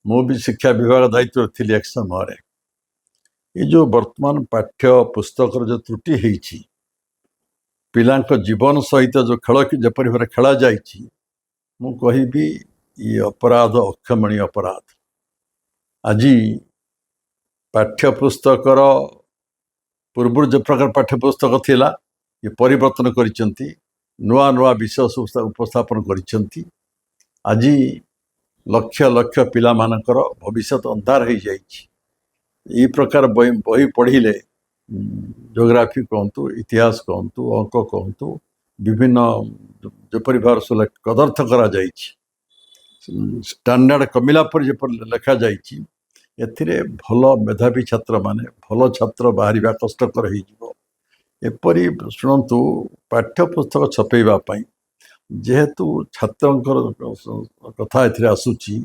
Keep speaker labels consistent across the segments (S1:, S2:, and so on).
S1: ମୁଁ ବି ଶିକ୍ଷା ବିଭାଗ ଦାୟିତ୍ୱରେ ଥିଲି ଏକ ସମୟରେ। ये जो वर्तमान पाठ्य पुस्तक जो त्रुटि होती पिलांक जीवन सहित जो खेल जपरी भाव खेल जाइए मु कहबी ये अपराध अक्षमणीय अपराध। आज पाठ्यपुस्तकर पूर्व जो प्रकार पाठ्यपुस्तक थिला ये परिवर्तन करिसेंती नुआ नुआ विषय उपस्थापन करिसेंती। आज लक्ष लक्ष पिला मानकर भविष्य अंधार हो जाइए। ये प्रकार बही पढ़िले जोग्राफी कहतु इतिहास कहतु अंक कहतु विभिन्न जपरी भाव कदर्थ करा स्टैंडर्ड कमिला पर जपर लेखा जाइए एथिरे भल मेधावी छात्र माने भल छात्र बाहर कष्टकर होपरी शुणु पाठ्यपुस्तक छपैवाई जेहेतु छात्र कथा ए आसूची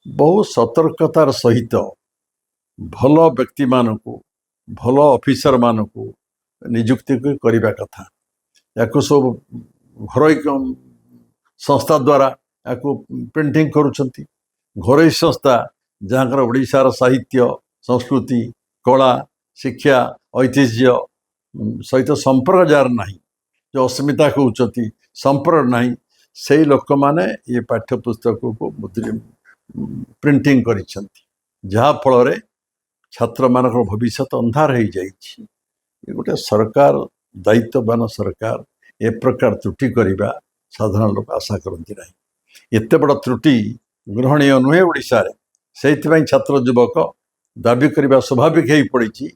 S1: बहु सतर्कतार सहित भल व्यक्ति मानक भल ऑफिसर मानक नियुक्ति करने कथा या सब घर संस्था द्वारा या प्रिंटिंग करुँच घर संस्था जहाँकर ओडिशार साहित्य संस्कृति कला शिक्षा ऐतिह्य सहित संपर्क जार ना जो अस्मिता कहते संपर्क ना से लोक मैंने ये पाठ्यपुस्तक को प्रिंटिंग कर फल छात्र मान भविष्य अंधार हो जाइए। गोटे सरकार दायित्ववान सरकार ए प्रकार त्रुटि करवा साधारण लोक आशा करती ना। एत बड़ त्रुटि ग्रहणीय नुहे ओडिशा रे से छात्र युवक दाबी करने स्वाभाविक हो पड़ी।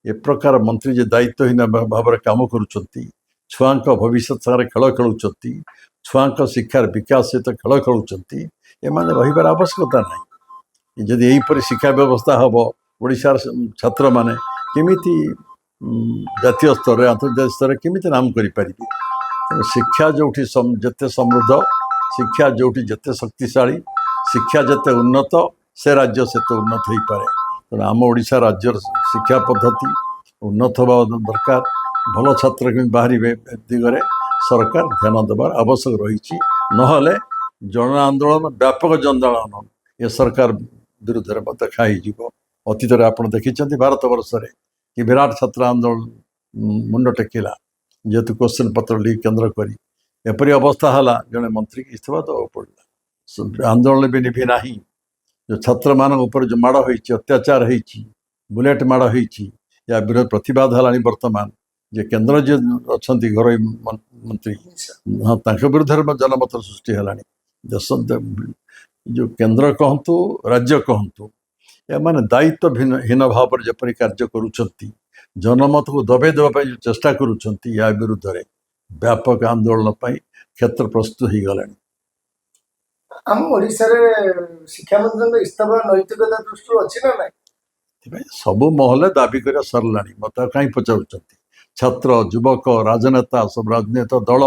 S1: ए प्रकार मंत्री जे दायित्वहीन भाव काम करुँच छुआ भविष्य सारे खेल खेलुंट छुआ शिक्षार विकास सहित खेल खेलुंट एमाने रहिबार आवश्यकता ना। जदि यहीपरि शिक्षा व्यवस्था हम ओडिशार छात्र माने केमिति जातीय स्तर अंतर्जातीय स्तर केमिति नाम करें। शिक्षा जोठी जते समृद्ध शिक्षा जोठी जते शक्तिशाली शिक्षा जते उन्नत से राज्य सेते उन्नत हो पाए। तेणु आम ओडिशा राज्यर शिक्षा पद्धति उन्नत हवा दरकार भल छात्र के बाहर दिगरे सरकार ध्यान देवार आवश्यक रही नहले जन आंदोलन व्यापक जन आंदोलन ये सरकार विरुद्ध में देखाई। अतीत में आप देखी भारत वर्ष में कि विराट छात्र आंदोलन मुंड टेकिला जेहेतु क्वेश्चन पत्र लीक केन्द्र करी एपरी अवस्था है जड़े मंत्री की इस्तीफा देवा पड़ा। आंदोलन भी निभि ना जो छात्र मान जो माड़ हो अत्याचार हो बुलेट माड़ हो या विरोध प्रतिवाद है बर्तमान जे केन्द्र जे अच्छा घर मंत्री हाँ विरुद्ध में जनमत सृष्टि है देश जो केन्द्र कहतु राज्य कहतु एमाने दायित्वहीन भाव जपरी कार्य करुँच जनमत को दबे देवाई जो चेष्टा करुँच या विरुद्ध में व्यापक आंदोलन क्षेत्र प्रस्तुत हो गला।
S2: आम ओडिशा रे शिक्षा मंत्री इस्तीफा नैतिकता दृष्टि अच्छी ना ना
S1: सबु महल दाबी कर सरला मत कहीं पचार छात्र युवक राजनेता सब राजनीतिक दल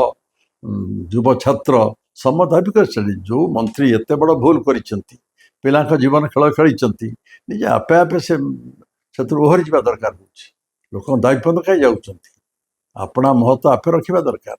S1: युव छात्र सम दाबी कर जो मंत्री एत बड़ भूल कर पिला जीवन खेल खेली निजे आपे आपे से ओहरी जा दरकार हो लोक दायित्व कहीं जाऊँ अपना महत्व आपे रखा दरकार।